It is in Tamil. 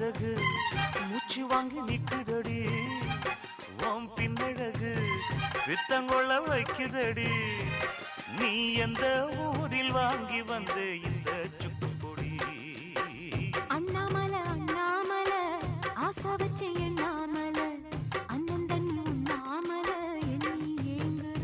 அழகு மூச்சு வாங்கி நிக்குதடி உன் பின்னழகு வித்தங்கொள்ள வைக்குதடி நீ எந்த ஊரில் வாங்கி வந்த இந்த சுக்கு பொடி அண்ணாமலை அண்ணாமலை ஆசை வச்சு எண்ணாமலை அண்ணன் தண்ணி உண்ணாமலை எண்ணி ஏங்குற